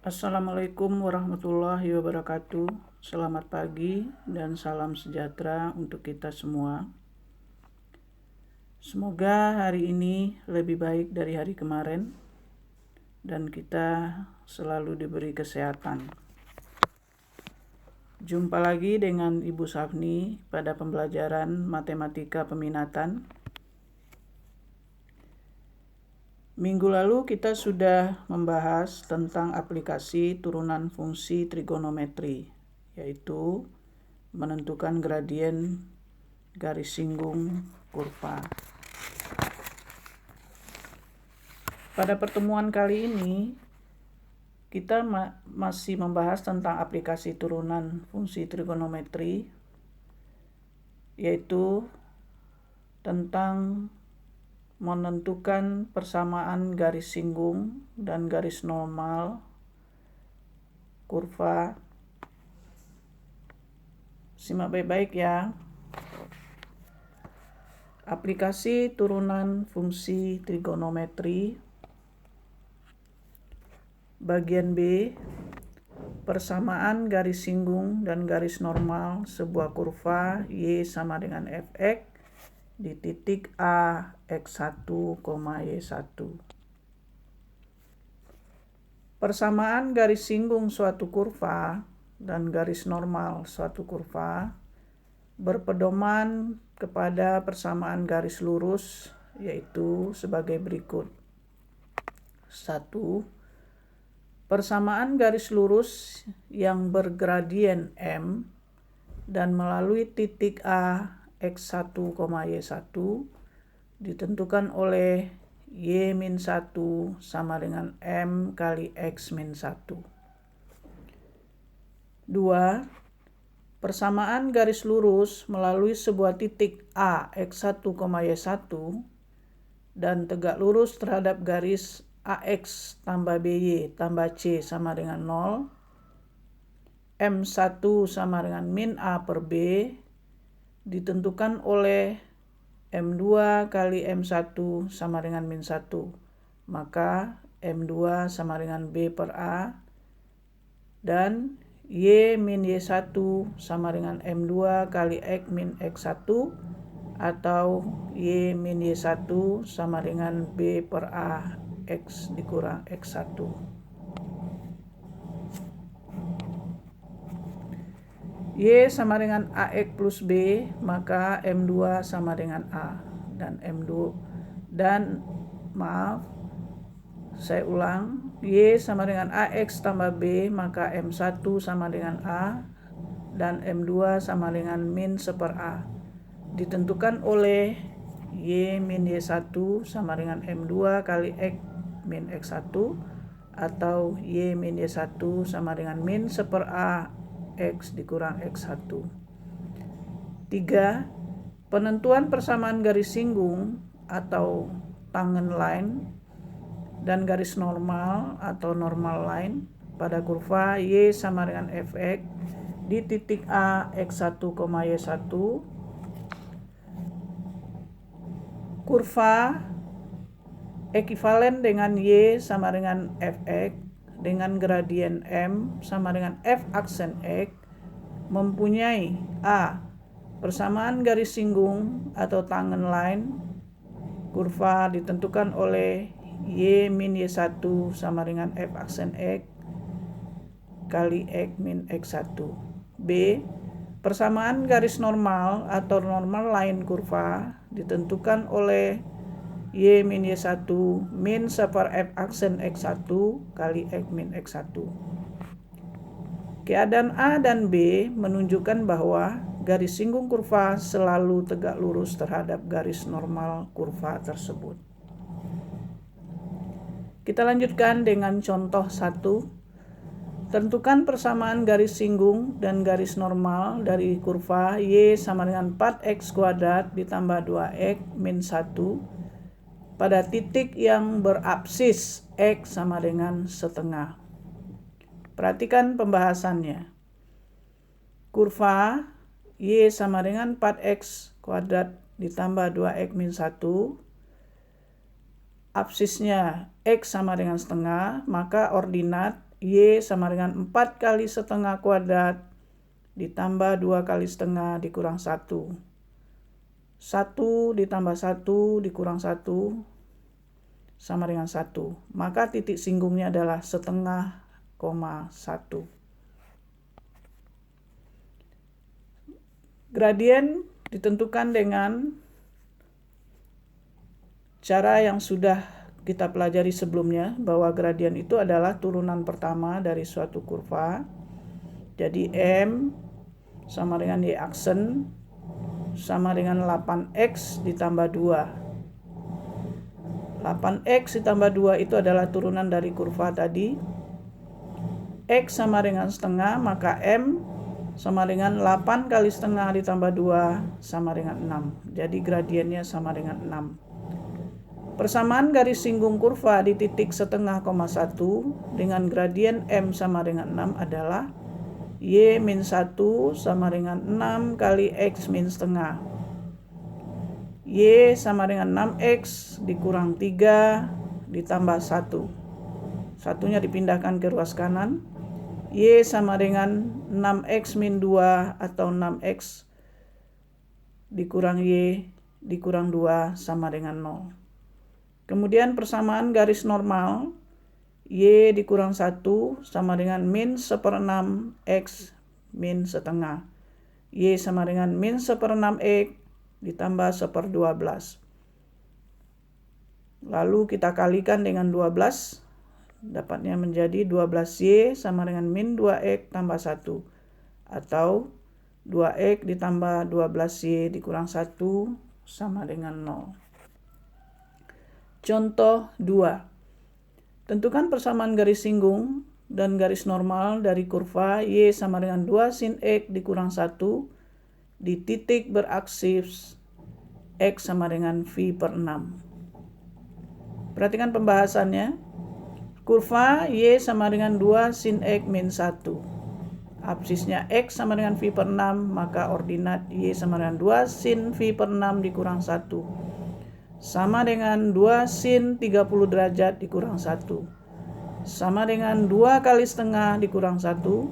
Assalamualaikum warahmatullahi wabarakatuh. Selamat pagi dan salam sejahtera untuk kita semua. Semoga hari ini lebih baik dari hari kemarin dan kita selalu diberi kesehatan. Jumpa lagi dengan Ibu Safni pada pembelajaran matematika peminatan. Minggu lalu kita sudah membahas tentang aplikasi turunan fungsi trigonometri, yaitu menentukan gradien garis singgung kurva. Pada pertemuan kali ini, kita masih membahas tentang aplikasi turunan fungsi trigonometri, yaitu tentang menentukan persamaan garis singgung dan garis normal kurva. Simak baik-baik ya. Aplikasi turunan fungsi trigonometri. Bagian B, persamaan garis singgung dan garis normal sebuah kurva Y sama dengan Fx di titik A X1, Y1. Persamaan garis singgung suatu kurva dan garis normal suatu kurva berpedoman kepada persamaan garis lurus, yaitu sebagai berikut. 1. Persamaan garis lurus yang bergradien M dan melalui titik A X1, Y1 ditentukan oleh Y-1 sama dengan M kali X-1. 2. Persamaan garis lurus melalui sebuah titik A X1, Y1 dan tegak lurus terhadap garis AX tambah BY tambah C sama dengan 0, M1 sama dengan min A per B ditentukan oleh M2 kali M1 sama dengan min 1. Maka M2 sama dengan B per A dan Y min Y1 sama dengan M2 kali X min X1 atau Y min Y1 sama dengan B per A X dikurang X1. Y sama dengan AX plus B, maka M2 sama dengan A. Saya ulang, Y sama dengan AX tambah B, maka M1 sama dengan A, dan M2 sama dengan min 1 per A. Ditentukan oleh Y min Y1 sama dengan M2 kali X min X1, atau Y min Y1 sama dengan min 1 per A X dikurang X1. 3. Penentuan persamaan garis singgung atau tangent line dan garis normal atau normal line pada kurva Y sama dengan Fx di titik A X1, Y1. Kurva ekivalen dengan Y sama dengan Fx dengan gradien M sama dengan F aksen X mempunyai A. Persamaan garis singgung atau tangent line kurva ditentukan oleh Y min Y1 sama dengan F aksen X kali X min X1. B. Persamaan garis normal atau normal line kurva ditentukan oleh Y min Y1 min 1 per F aksen X1 kali X min X1. Keadaan A dan B menunjukkan bahwa garis singgung kurva selalu tegak lurus terhadap garis normal kurva tersebut. Kita lanjutkan dengan contoh 1. Tentukan persamaan garis singgung dan garis normal dari kurva Y sama dengan 4x kuadrat ditambah 2x min 1 pada titik yang berapsis X sama dengan setengah. Perhatikan pembahasannya. Kurva Y sama dengan 4x kuadrat ditambah 2x min 1. Apsisnya X sama dengan setengah, maka ordinat Y sama dengan 4 kali setengah kuadrat ditambah 2 kali setengah dikurang 1. 1 ditambah 1 dikurang 1 sama dengan 1. Maka titik singgungnya adalah setengah, 1. Gradien ditentukan dengan cara yang sudah kita pelajari sebelumnya, bahwa gradien itu adalah turunan pertama dari suatu kurva. Jadi M sama dengan Y aksen sama dengan 8X ditambah 2. 8X ditambah 2 itu adalah turunan dari kurva tadi. X sama dengan setengah, maka M sama dengan 8 kali setengah ditambah 2 sama dengan 6. Jadi gradiennya sama dengan 6. Persamaan garis singgung kurva di titik setengah, 1 dengan gradien M sama dengan 6 adalah Y min 1 sama dengan 6 kali X min setengah. Y sama dengan 6X dikurang 3 ditambah 1. Satunya dipindahkan ke ruas kanan. Y sama dengan 6X min 2 atau 6X dikurang Y dikurang 2 sama dengan 0. Kemudian persamaan garis normal, Y dikurang 1 sama dengan min 1/6 X min setengah. Y sama dengan min 1/6 X ditambah 1/12. Lalu kita kalikan dengan 12. Dapatnya menjadi 12Y sama dengan min 2X tambah 1. Atau 2X ditambah 12Y dikurang 1 sama dengan 0. Contoh 2. Tentukan persamaan garis singgung dan garis normal dari kurva Y sama dengan 2 sin X dikurang 1 di titik beraksis X sama dengan V/6. Perhatikan pembahasannya. Kurva Y sama dengan 2 sin X min 1. Absisnya X sama dengan V/6, maka ordinat Y sama dengan 2 sin V/6 dikurang 1. Sama dengan 2 sin 30 derajat dikurang 1. Sama dengan 2 kali setengah dikurang 1.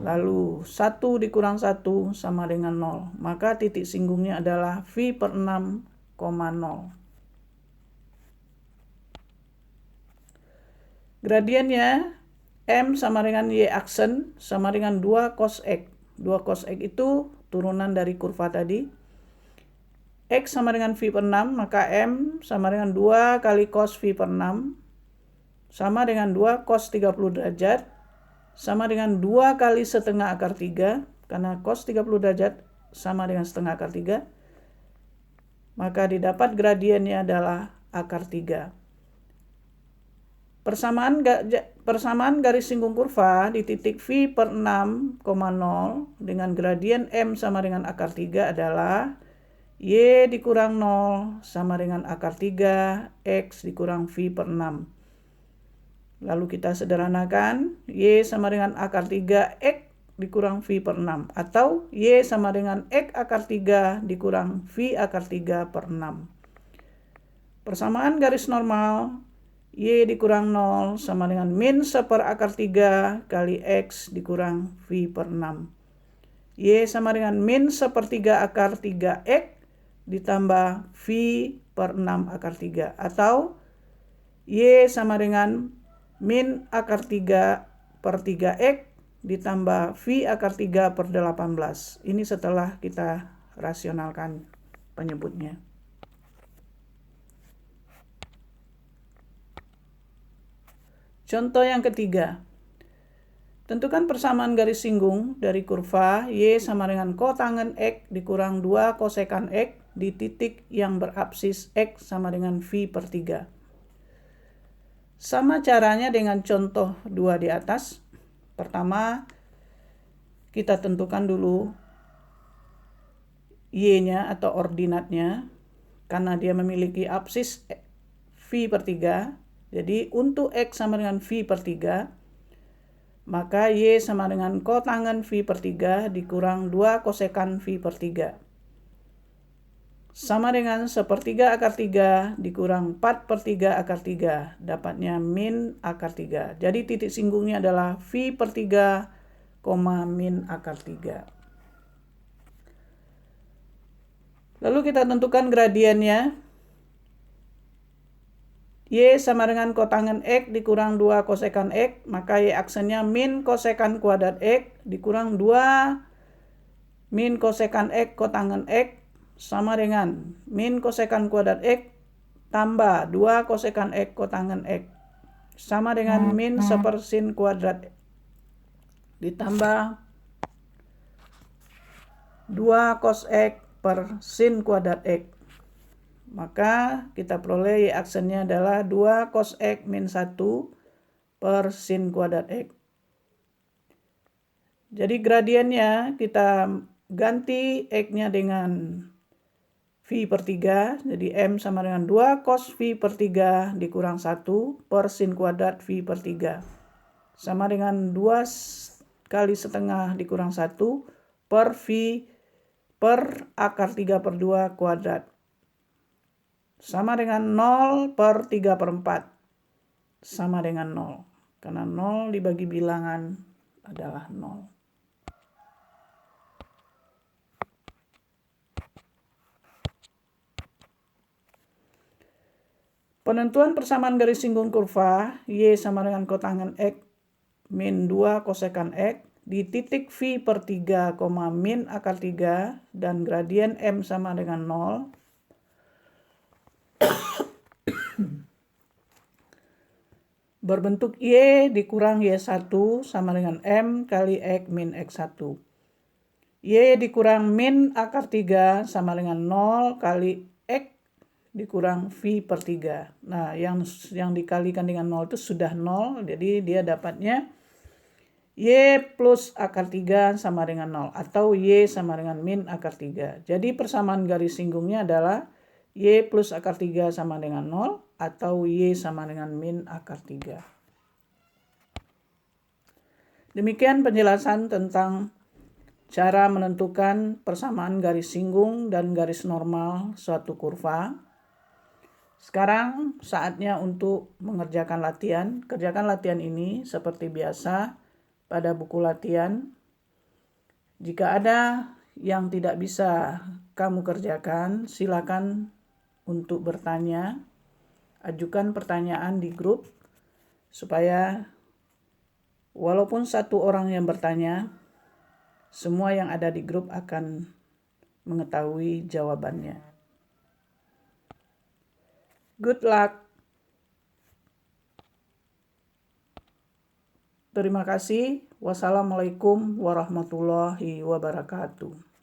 Lalu 1 dikurang 1 sama dengan 0. Maka titik singgungnya adalah V/6, 0. Gradiennya M sama dengan Y aksen sama dengan 2 cos X. 2 cos X itu turunan dari kurva tadi. X sama dengan V/6, maka M sama dengan 2 kali cos V/6 sama dengan 2 cos 30 derajat sama dengan 2 kali setengah akar 3. Karena cos 30 derajat sama dengan setengah akar 3. Maka didapat gradiennya adalah akar 3. Persamaan garis singgung kurva di titik V/6, 0 dengan gradien M sama dengan akar 3 adalah Y dikurang 0 sama dengan akar 3 X dikurang V/6. Lalu kita sederhanakan, Y sama dengan akar 3 X dikurang V/6. Atau Y sama dengan X akar 3 dikurang V akar 3/6. Persamaan garis normal, Y dikurang 0 sama dengan min 1/akar 3 kali X dikurang V/6. Y sama dengan min 1/3 akar 3X ditambah V/6 akar 3. Atau Y sama dengan min akar 3/3X ditambah V akar 3/18. Ini setelah kita rasionalkan penyebutnya. Contoh yang ketiga. Tentukan persamaan garis singgung dari kurva Y sama dengan kotangen X dikurang 2 kosekan X di titik yang berabsis X sama dengan V/3. Sama caranya dengan contoh 2 di atas. Pertama, kita tentukan dulu Y-nya atau ordinatnya. Karena dia memiliki absis V/3. Jadi untuk X sama dengan V/3, maka Y sama dengan kotangen V/3 dikurang 2 kosekan V/3. sama dengan 1/3 akar 3 dikurang 4/3 akar 3. Dapatnya min akar 3. Jadi titik singgungnya adalah V per 3, min akar 3. Lalu kita tentukan gradiennya. Y sama dengan kotangen X dikurang 2 kosekan X, maka Y aksennya min kosekan kuadrat X dikurang 2 min kosekan X kotangen X sama dengan min kosekan kuadrat X tambah 2 kosekan X kotangen X sama dengan min sepersin kuadrat ditambah 2 cos X per sin kuadrat X. Maka kita peroleh Y aksennya adalah 2 cos X min 1 per sin kuadrat X. Jadi gradiennya kita ganti X-nya dengan V per 3. Jadi M sama dengan 2 cos V per 3 dikurang 1 per sin kuadrat V per 3. Sama dengan 2 kali setengah dikurang 1 per V per akar 3 per 2 kuadrat. Sama dengan 0 per 3 per 4. Sama dengan 0. Karena 0 dibagi bilangan adalah 0. Penentuan persamaan garis singgung kurva Y sama dengan kotangen X min 2 kosekan X di titik V per 3, min akar 3 dan gradien M sama dengan 0. Berbentuk Y dikurang Y1 sama dengan M kali X min X1. Y dikurang min akar 3 sama dengan 0 kali X dikurang V per 3. Nah, yang dikalikan dengan 0 itu sudah 0, jadi dia dapatnya Y plus akar 3 sama dengan 0 atau Y sama dengan min akar 3. Jadi persamaan garis singgungnya adalah Y plus akar 3 sama dengan 0 atau Y sama dengan min akar 3. Demikian penjelasan tentang cara menentukan persamaan garis singgung dan garis normal suatu kurva. Sekarang saatnya untuk mengerjakan latihan. Kerjakan latihan ini seperti biasa pada buku latihan. Jika ada yang tidak bisa kamu kerjakan, silakan untuk bertanya. Ajukan pertanyaan di grup supaya walaupun satu orang yang bertanya, semua yang ada di grup akan mengetahui jawabannya. Good luck. Terima kasih. Wassalamualaikum warahmatullahi wabarakatuh.